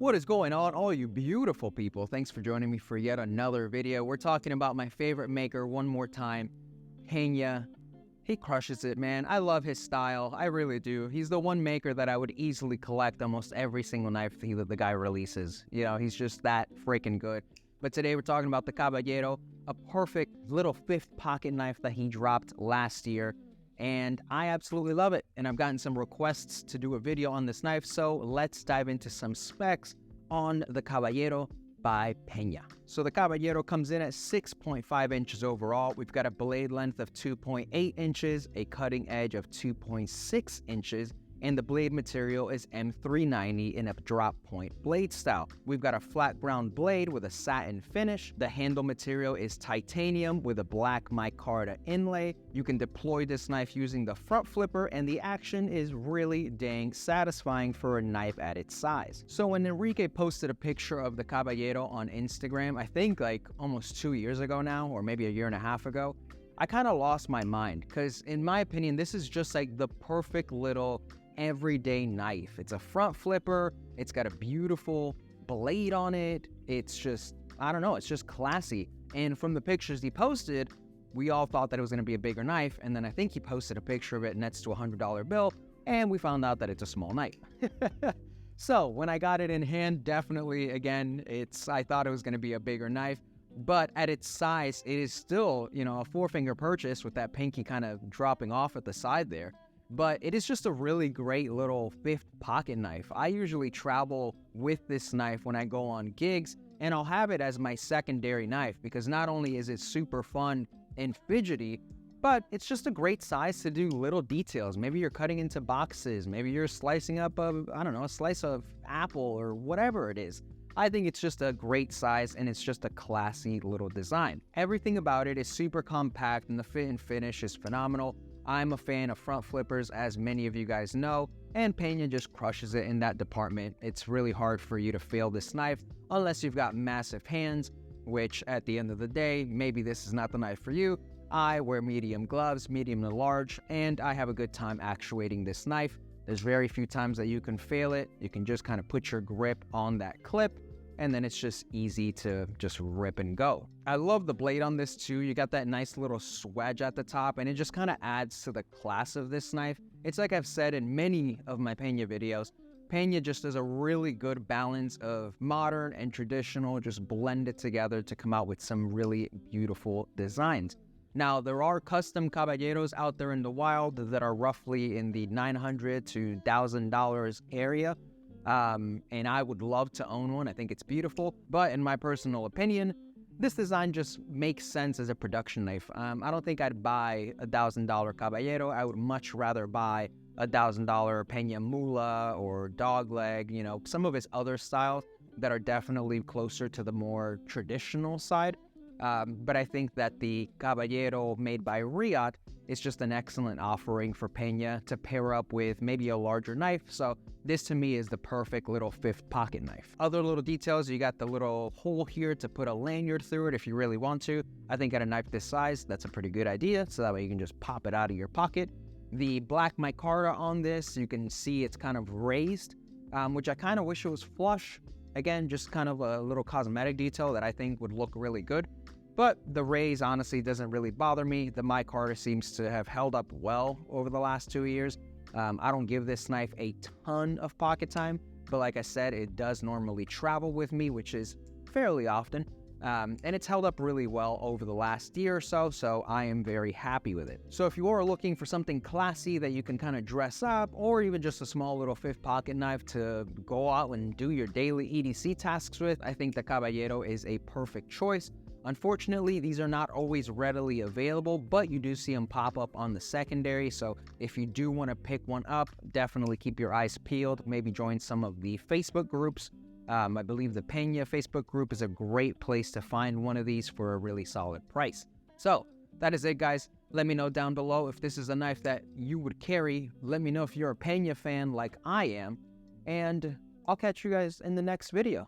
What is going on, all you beautiful people? Thanks for joining me for yet another video. We're talking about my favorite maker one more time, Pena. He crushes it, man. I love his style. I really do. He's the one maker that I would easily collect almost every single knife that the guy releases. You know, he's just that freaking good. But today we're talking about the Caballero, a perfect little fifth pocket knife that he dropped last year. And I absolutely love it. And I've gotten some requests to do a video on this knife, so let's dive into some specs on the Caballero by Pena. So the Caballero comes in at 6.5 inches overall. We've got a blade length of 2.8 inches, a cutting edge of 2.6 inches, and the blade material is M390 in a drop point blade style. We've got a flat ground blade with a satin finish. The handle material is titanium with a black micarta inlay. You can deploy this knife using the front flipper, and the action is really dang satisfying for a knife at its size. So when Enrique posted a picture of the Caballero on Instagram, I think like almost 2 years ago now, or maybe a year and a half ago, I kind of lost my mind because in my opinion, this is just like the perfect little everyday knife. It's a front flipper, it's got a beautiful blade on it, it's just, I don't know, it's just classy. And from the pictures he posted, we all thought that it was going to be a bigger knife, and then I think he posted a picture of it next to a $100 bill, and we found out that it's a small knife. So when I got it in hand, definitely, again, I thought it was going to be a bigger knife, but at its size, it is still, you know, a four-finger purchase with that pinky kind of dropping off at the side there. But it is just a really great little fifth pocket knife. I usually travel with this knife when I go on gigs, and I'll have it as my secondary knife because not only is it super fun and fidgety, but it's just a great size to do little details. Maybe you're cutting into boxes, maybe you're slicing up a slice of apple or whatever it is. I think it's just a great size, and it's just a classy little design. Everything about it is super compact, and the fit and finish is phenomenal. I'm a fan of front flippers, as many of you guys know, and Pena just crushes it in that department. It's really hard for you to fail this knife unless you've got massive hands, which at the end of the day, maybe this is not the knife for you. I wear medium gloves, medium to large, and I have a good time actuating this knife. There's very few times that you can fail it. You can just kind of put your grip on that clip, and then it's just easy to just rip and go. I love the blade on this too. You got that nice little swedge at the top, and it just kind of adds to the class of this knife. It's like I've said in many of my Pena videos, Pena just does a really good balance of modern and traditional, just blend it together to come out with some really beautiful designs. Now, there are custom Caballeros out there in the wild that are roughly in the $900 to $1,000 area. And I would love to own one. I think it's beautiful, but in my personal opinion, this design just makes sense as a production knife. I don't think I'd buy a $1,000 Caballero. I would much rather buy a $1,000 Pena Mula or Dogleg, you know, some of his other styles that are definitely closer to the more traditional side. But I think that the Caballero made by Rikki is just an excellent offering for Pena to pair up with maybe a larger knife. So this to me is the perfect little fifth pocket knife. Other little details, you got the little hole here to put a lanyard through it if you really want to. I think at a knife this size, that's a pretty good idea. So that way you can just pop it out of your pocket. The black micarta on this, you can see it's kind of raised, which I kind of wish it was flush. Again, just kind of a little cosmetic detail that I think would look really good. But the raise honestly doesn't really bother me. The micarta seems to have held up well over the last 2 years. I don't give this knife a ton of pocket time, but like I said, it does normally travel with me, which is fairly often. And it's held up really well over the last year or so, so I am very happy with it. So if you are looking for something classy that you can kind of dress up, or even just a small little fifth pocket knife to go out and do your daily EDC tasks with, I think the Caballero is a perfect choice. Unfortunately, these are not always readily available, but you do see them pop up on the secondary. So if you do want to pick one up, definitely keep your eyes peeled. Maybe join some of the Facebook groups. I believe the Pena Facebook group is a great place to find one of these for a really solid price. So that is it, guys. Let me know down below if this is a knife that you would carry. Let me know if you're a Pena fan like I am. And I'll catch you guys in the next video.